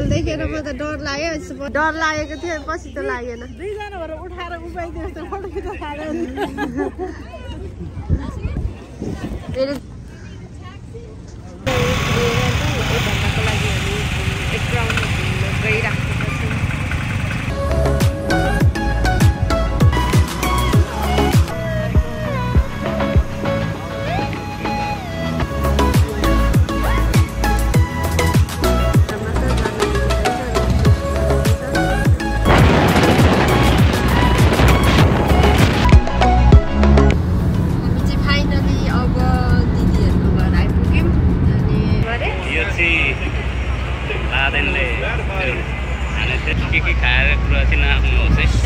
Hotel देखेर म त डर लाग्यो डर लागेको थियो पछि त लागेन दुईजना भएर उठाएर उपाइदियो जस्तो फोटो खिच्न थाल्यो भन्नको लागि हामी एक राउन्ड घुम्न गइराखेका छौँ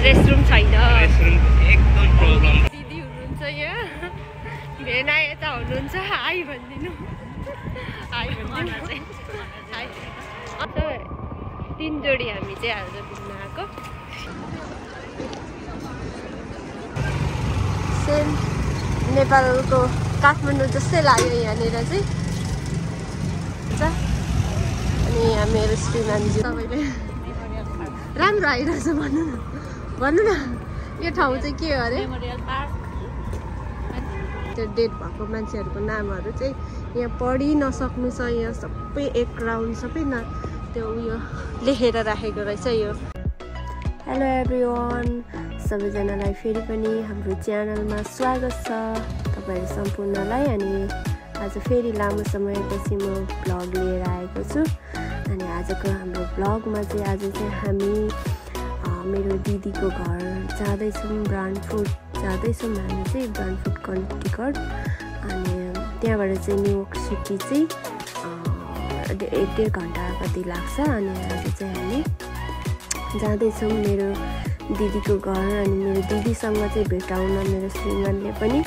रेस्टरुम छैन एकदम प्रब्लम दिदी हुनुहुन्छ यहाँ भेना यता हुनुहुन्छ हाई भनिदिनु हाई भनिदिनु हाई तीन जोडी हामी चाहिँ आज घुम्न आएको सेम नेपालको काठमाडौँ जस्तै लाग्यो यहाँनिर चाहिँ अनि यहाँ मेरो श्रीमानजी तपाईँले राम्रो आइरहेछ भन्नु न यो ठाउँ चाहिँ के हो अरे त्यो डेट भएको मान्छेहरूको नामहरू चाहिँ यहाँ पढि नसक्नु छ यहाँ सबै एक राउन्ड सबै न त्यो उयो लेखेर राखेको रहेछ यो हेलो एभ्रिवान सबैजनालाई फेरि पनि हाम्रो च्यानलमा स्वागत छ तपाईँहरू सम्पूर्णलाई अनि आज फेरि लामो समयपछि म भ्लग लिएर आएको छु अनि आजको हाम्रो भ्लगमा चाहिँ आज चाहिँ हामी मेरो दिदीको घर जाँदैछौँ ब्रान्डफुड जाँदैछौँ हामी चाहिँ ब्रान्डफुड कन्टिकट अनि त्यहाँबाट चाहिँ न्युयोर्क सिटी चाहिँ 1.5 घन्टा कति लाग्छ अनि आज चाहिँ हामी जाँदैछौँ मेरो दिदीको घर अनि मेरो दिदीसँग चाहिँ भेटाउन मेरो श्रीमानले पनि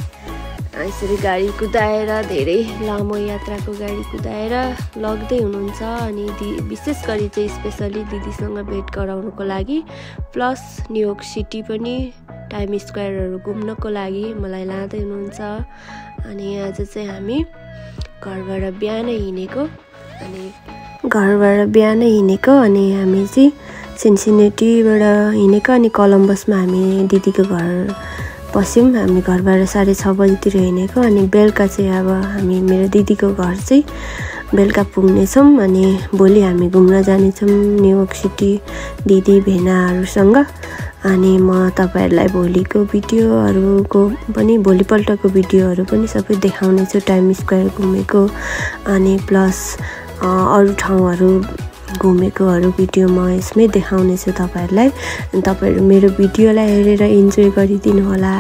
यसरी गाडी कुदाएर धेरै लामो यात्राको गाडी कुदाएर लग्दै हुनुहुन्छ अनि विशेष गरी चाहिँ स्पेसली दिदीसँग भेट गराउनुको लागि प्लस न्युयोर्क सिटी पनि टाइम स्क्वायरहरू घुम्नको लागि मलाई लाँदै हुनुहुन्छ अनि आज चाहिँ हामी घरबाट बिहानै हिँडेको अनि हामी चाहिँ सिन्सिनेटीबाट हिँडेको अनि कोलम्बसमा हामी दिदीको घर पस्यौँ हामी घरबाट 6:30 बजीतिर हिँडेको अनि बेलुका चाहिँ अब हामी मेरो दिदीको घर चाहिँ बेलुका पुग्नेछौँ अनि भोलि हामी घुम्न जानेछौँ न्युयोर्क सिटी दिदी भेनाहरूसँग अनि म तपाईँहरूलाई भोलिको भिडियोहरूको पनि भोलिपल्टको भिडियोहरू पनि सबै देखाउने छु टाइम स्क्वायर घुमेको अनि प्लस अरू ठाउँहरू घुमेकोहरू भिडियो म यसमै देखाउने छु तपाईँहरूलाई अनि तपाईँहरू मेरो भिडियोलाई हेरेर इन्जोय गरिदिनु होला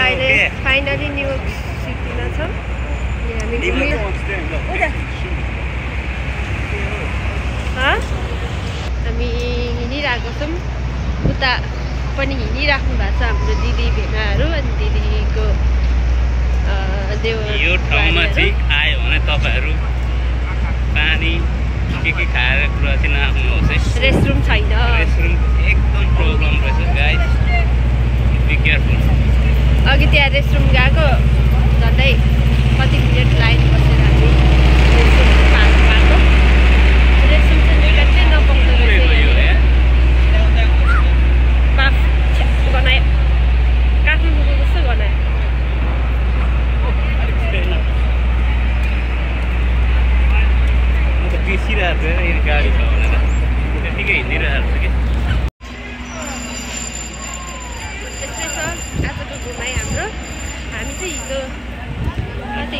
अहिले फाइनली न्युयोर्क सिटीमा छौँ। हामी हिँडिरहेको छौँ। उता पनि हिँडिराख्नु भएको छ हाम्रो दिदी भेनाहरू अनि दिदीको यो ठाउँमा चाहिँ आयो भने तपाईँहरू पानी के खाएर कुरा चाहिँ नआउनुहोस् है। रेस्टरुम छैन, रेस्टरुम एकदम प्रब्लम रहेछ गाइस, बी केयरफुल। अघि त्यहाँ रेस्टरुम गएको झन्डै कति मिनट लाइन बसेर हामी रेस्टरुम पाएको। रेस्टरुम चाहिँ निकै चाहिँ नपाउँदो रहेछ। गनायो काठमाडौँको जस्तो गनायो। बिर्सिरहेको छ यो गाडी छ भनेर त्यतिकै हिँडिरहेको छ कि। यस्तै छ आजको घुमाइ हाम्रो। हामी चाहिँ हिजो कति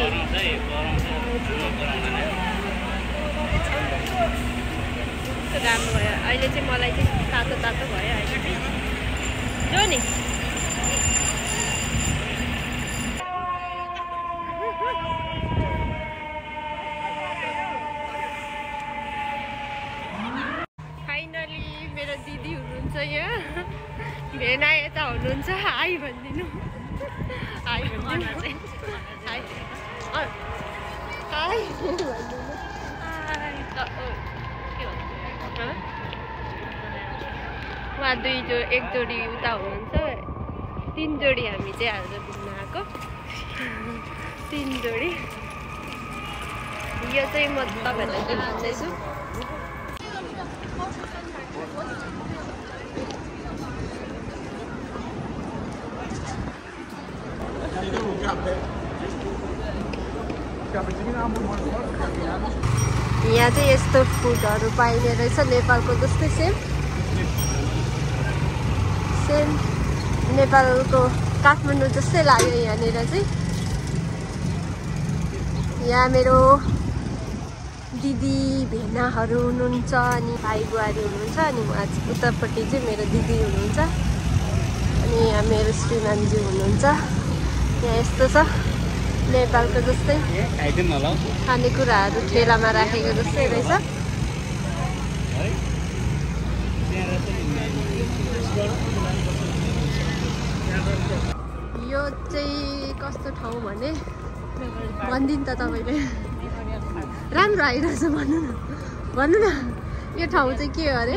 राम्रो भयो। अहिले चाहिँ मलाई चाहिँ तातो तातो भयो अहिले जो नि। फाइनली मेरो दिदी हुनुहुन्छ यहाँ, भेना यता हुनुहुन्छ। हाई भनिदिनु, हाई भनिदिनु, हाई हाई भनिदिनु। उहाँ एक जोडी उता हुनुहुन्छ, 3 जोडी हामी चाहिँ आज घुम्न आएको। 3 जोडी। यो चाहिँ म तपाईँहरूलाई देखाउँदैछु। यहाँ चाहिँ यस्तो फुडहरू पाइने रहेछ नेपालको जस्तै सेम नेपालको काठमाडौँ जस्तै लाग्यो यहाँनिर चाहिँ। यहाँ मेरो दिदी भेनाहरू हुनुहुन्छ अनि भाइ बुहारी हुनुहुन्छ अनि उहाँ उतापट्टि चाहिँ मेरो दिदी हुनुहुन्छ अनि यहाँ मेरो श्रीमानजी हुनुहुन्छ। यहाँ यस्तो छ नेपालको जस्तै खानेकुराहरू ठेलामा राखेको जस्तै रहेछ। यो चाहिँ कस्तो ठाउँ भने भनिदिनु त तपाईँले। राम्रो आइरहेछ भन्नु न यो ठाउँ चाहिँ के हो अरे?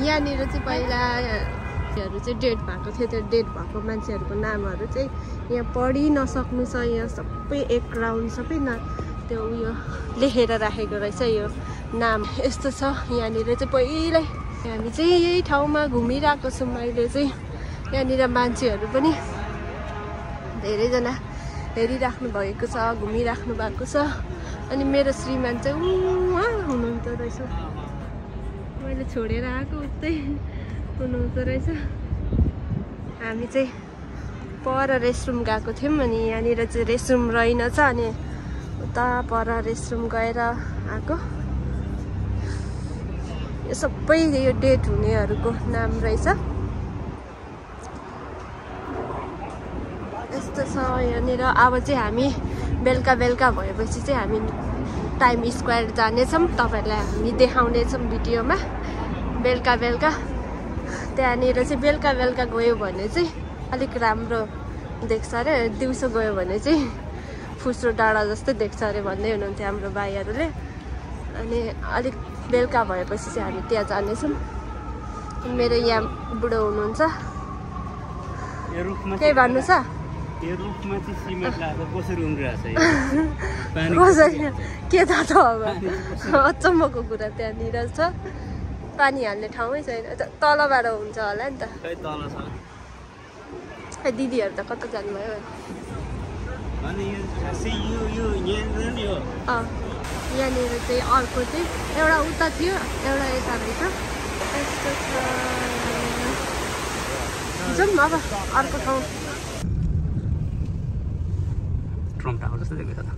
यहाँनिर चाहिँ पहिलाहरू चाहिँ डेड भएको थियो। त्यो डेड भएको मान्छेहरूको नामहरू चाहिँ यहाँ पढि नसक्नु छ। यहाँ सबै एक राउन्ड सबै त्यो उयो लेखेर राखेको रहेछ यो नाम। यस्तो छ यहाँनिर चाहिँ पहिल्यै। हामी चाहिँ यही ठाउँमा घुमिरहेको छौँ अहिले चाहिँ। यहाँनिर मान्छेहरू पनि धेरैजना हेरिराख्नु भएको छ, घुमिराख्नु भएको छ। अनि मेरो श्रीमान चाहिँ उहाँ हुनुहुँदो रहेछ, मैले छोडेर आएको उतै हुनुहुँदो रहेछ। हामी चाहिँ पर रेस्टरुम गएको थियौँ अनि यहाँनिर चाहिँ रेस्टरुम रहेनछ अनि उता पर रेस्टरुम गएर आएको। यो सबै यो डेट हुनेहरूको नाम रहेछ। यस्तो छ यहाँनिर। अब चाहिँ हामी बेलुका भएपछि चाहिँ हामी टाइम स्क्वायर जानेछौँ। तपाईँहरूलाई हामी देखाउनेछौँ भिडियोमा बेलुका। त्यहाँनिर चाहिँ बेलुका गयो भने चाहिँ अलिक राम्रो देख्छ अरे, दिउँसो गयो भने चाहिँ फुस्रो डाँडा जस्तै देख्छ अरे भन्दै हुनुहुन्थ्यो हाम्रो भाइहरूले। अनि अलिक बेलुका भएपछि चाहिँ हामी त्यहाँ जानेछौँ। मेरो यहाँ बुढो हुनुहुन्छ, केही भन्नु छ? यो रुखमा चाहिँ सिमेन्ट लगाएको कसरी उम्रिरहेछ कसरी के थाहा त अब। अचम्मको कुरा त्यहाँनिर छ। पानी हाल्ने ठाउँै छैन, तलबाट हुन्छ होला नि त। दिदीहरू त कता जानुभयो? यहाँनिर चाहिँ अर्को चाहिँ एउटा उता थियो, एउटा यता रहेछ। यस्तो छ। जाउँ अब अर्को ठाउँ। ट्रम्प टावर जस्तो देख्दैछ त।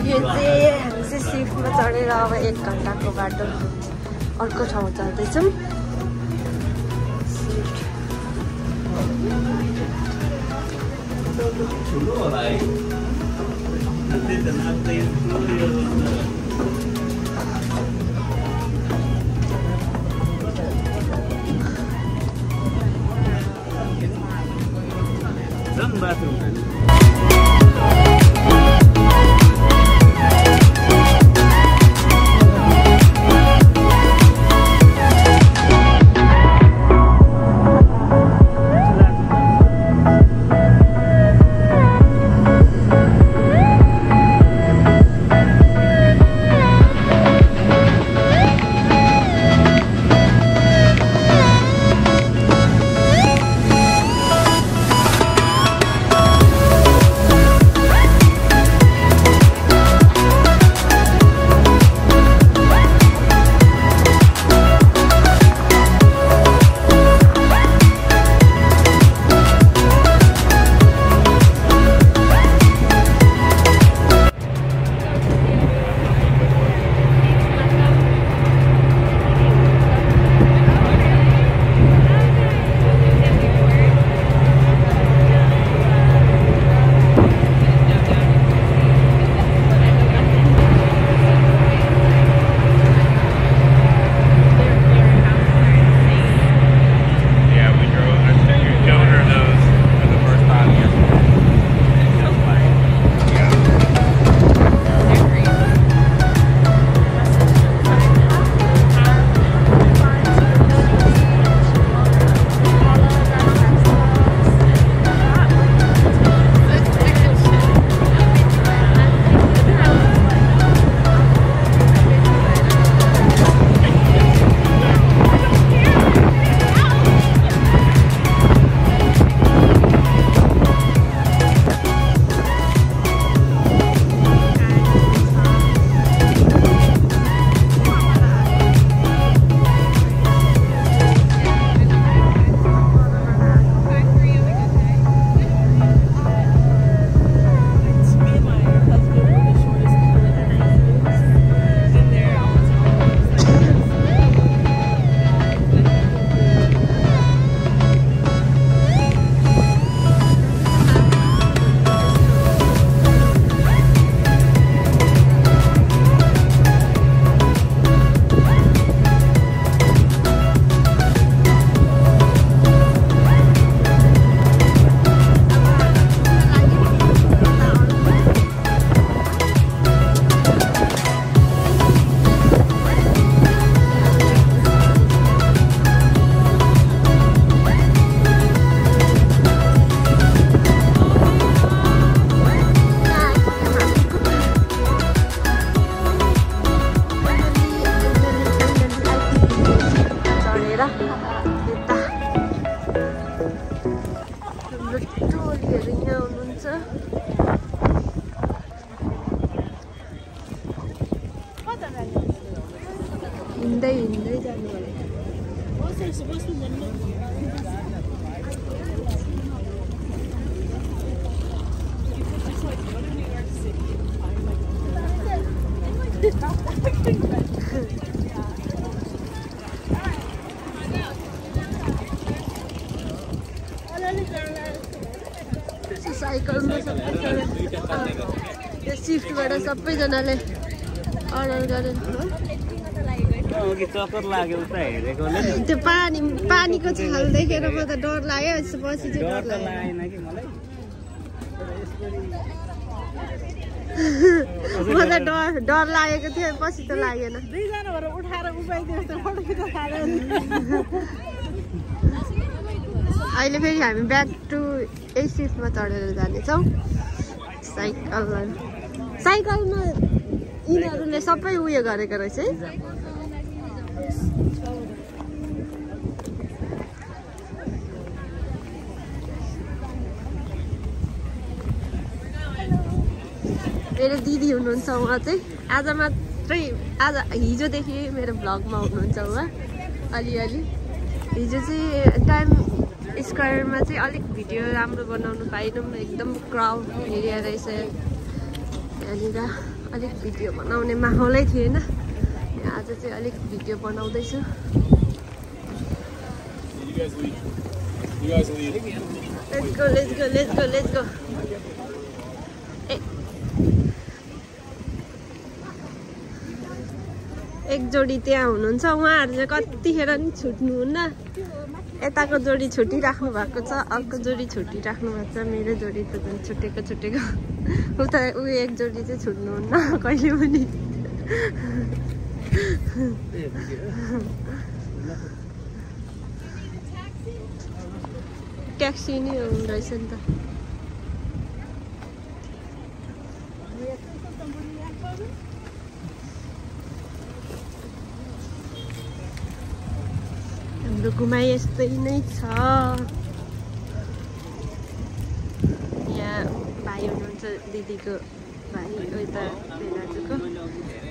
यो चाहिँ हामी चाहिँ सिफ्टमा चढेर अब 1 घन्टाको बाटो अर्को ठाउँ जाँदैछौँ। आउनुपर्छ यो सिफ्टबाट सबैजनाले अर्डर गरेर चक्कर लाग्यो उता हेरेकोले त्यो पानीको छाल देखेर म त डर लाग्यो पछि चाहिँ डर लागेन कि मलाई म त डर लागेको थियो पछि त लागेन दुईजना भएर उठाएर उपाइदियो त फोटो खिच्न थाल्यो अहिले फेरि हामी ब्याक टु यही सिफ्टमा चढेर जानेछौँ साइकलमा यिनीहरूले सबै उयो गरेको रहेछ है मेरो दिदी हुनुहुन्छ उहाँ चाहिँ आज मात्रै हिजोदेखि मेरो भ्लगमा हुनुहुन्छ उहाँ अलिअलि हिजो चाहिँ टाइम स्क्वायरमा चाहिँ अलिक भिडियो राम्रो बनाउनु पाइनौँ एकदम क्राउड एरिया रहेछ यहाँनिर अलिक भिडियो बनाउने माहौलै थिएन आज चाहिँ अलिक भिडियो बनाउँदैछु Let's go. एक जोडी त्यहाँ हुनुहुन्छ उहाँहरू चाहिँ कतिखेर नि छुट्नुहुन्न यताको जोडी छुटिराख्नु भएको छ अर्को जोडी छुटिराख्नु भएको छ मेरो जोडी त झन् छुटेको उता उयो एक जोडी चाहिँ छुट्नुहुन्न कहिले पनि ट्याक्सी नै रहेछ नि त हाम्रो घुमाइ यस्तै नै छ यहाँ भाइ हुनुहुन्छ दिदीको भाइ उता दाजुको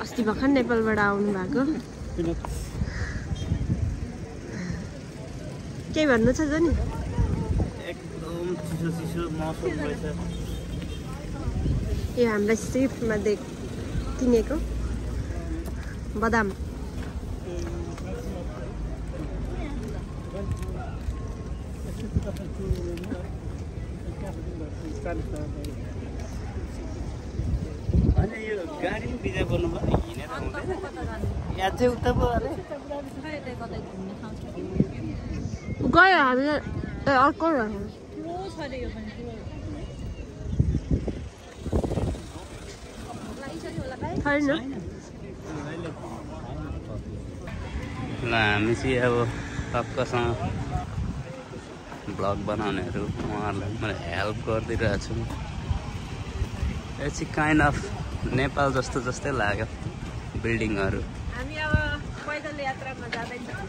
अस्ति भर्खर नेपालबाट आउनु भएको केही भन्नु छ जनी एकदम चिसो मौसम रहेछ यो हामीलाई सिफ्टमा किनेको बदाम अनि यो गाडी पनि रिजर्भ गर्नु पर्ने हिँडेर हुँदैन यहाँ चाहिँ उता पो अरे गयो हामी अर्को छैन ल हामी चाहिँ अब टक्कसँग ब्लग बनाउनेहरू उहाँहरूलाई मैले हेल्प गरिदिइरहेको छु यो चाहिँ काइन्ड अफ नेपाल जस्तै लाग्यो बिल्डिङहरू हामी अब पैदल यात्रामा जाँदैछौँ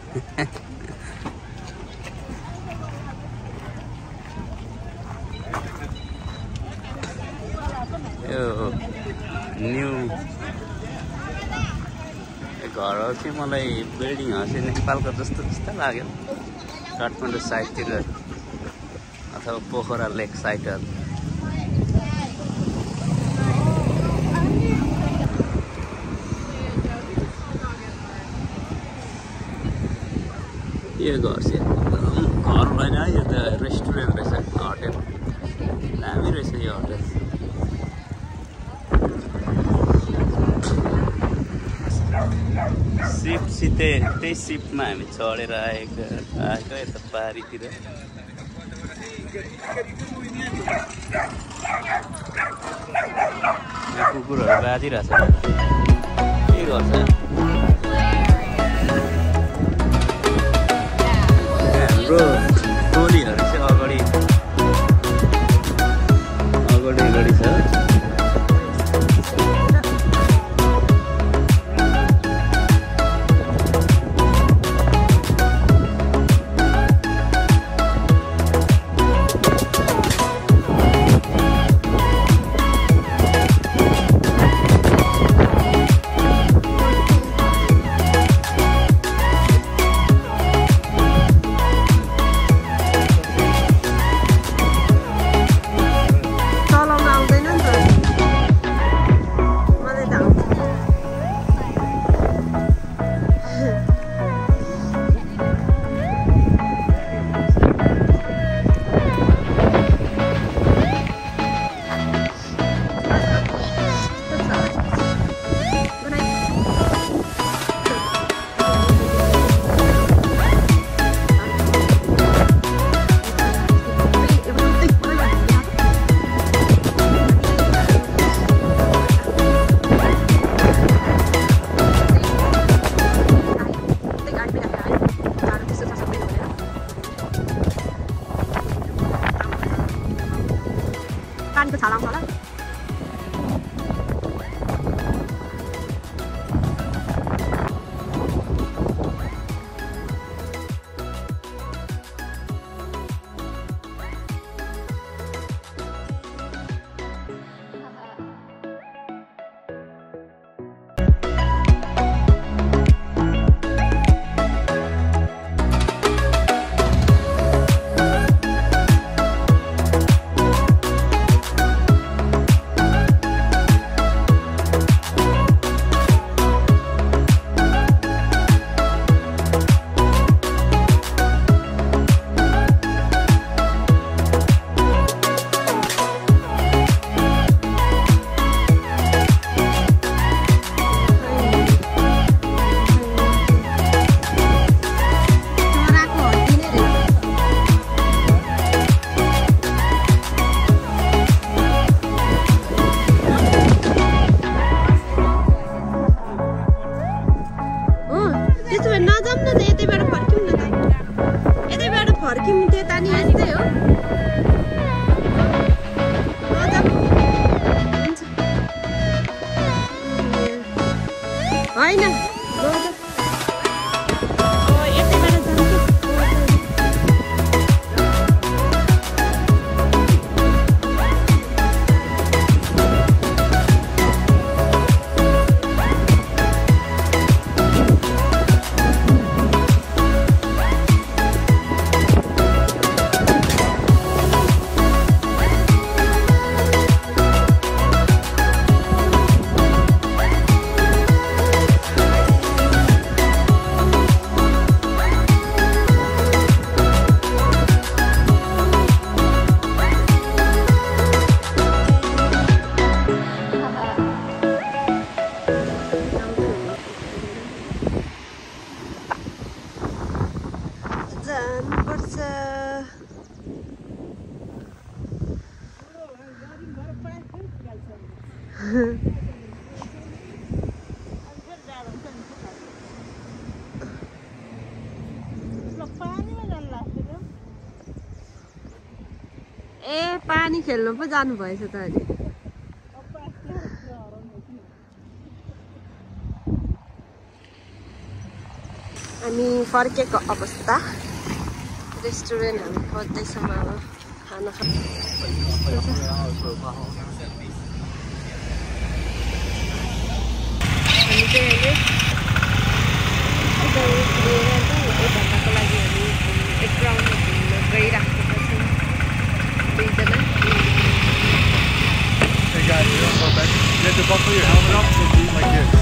यो न्यू घरहरू चाहिँ मलाई बिल्डिङहरू चाहिँ नेपालको जस्तो लाग्यो काठमाडौँ साइडतिर अथवा पोखरा लेक साइडहरू यो घर चाहिँ एकदम घर होइन यो त रेस्टुरेन्ट रहेछ होटेल दामी रहेछ यो होटेल सिफ्टसितै त्यही सिफ्टमा हामी चढेर आएको यता पारीतिर कुकुरहरू बाजिरहेछ के गर्छ हाम्रो टोलीहरू चाहिँ अगाडि छ होइन जानुपर्छ ए पानी खेल्नु पो जानु भएछ त अहिले हामी फर्केको अवस्था रेस्टुरेन्ट हामी खोज्दैछौँ अब खाना हामी चाहिँ अहिले भन्नको लागि हामी एक राउन्ड घुम्न गइराखेका छौँ दुईजना Hey guys, you don't go back. You have to buckle your helmet up and do it like this.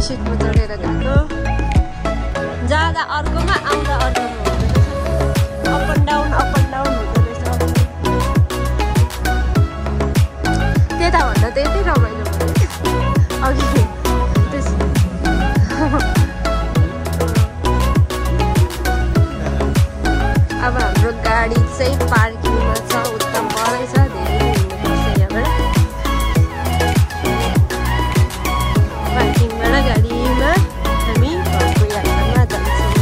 सिटमा चढेर गएको जाँदा अर्कोमा आउँदा अर्कोमा अप एन्ड डाउन हुँदो रहेछ त्यताभन्दा त्यति रमाइलो अघि अब हाम्रो गाडी चाहिँ पार्किङमा छ उता परै छ धेरै हिँड्नुपर्छ यहाँबाट पार्किङबाट गाडीमा हामी घरको यात्रामा जान्छौँ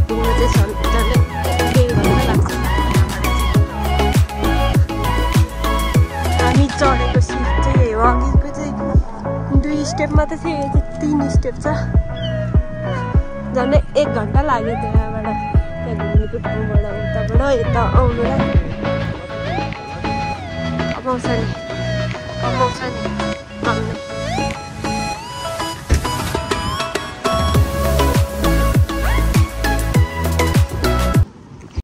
पुग्न चाहिँ झन्डै 1.5 घन्टा लाग्छ हामी चढेको सिट चाहिँ अघिको चाहिँ 2 स्टेप मात्रै थियो यो चाहिँ 3 स्टेप छ झन्डै 1 घन्टा लाग्यो त्यहाँबाट घुमेको ठाउँबाट उताबाट यता आउनुलाई कमाउँछ नि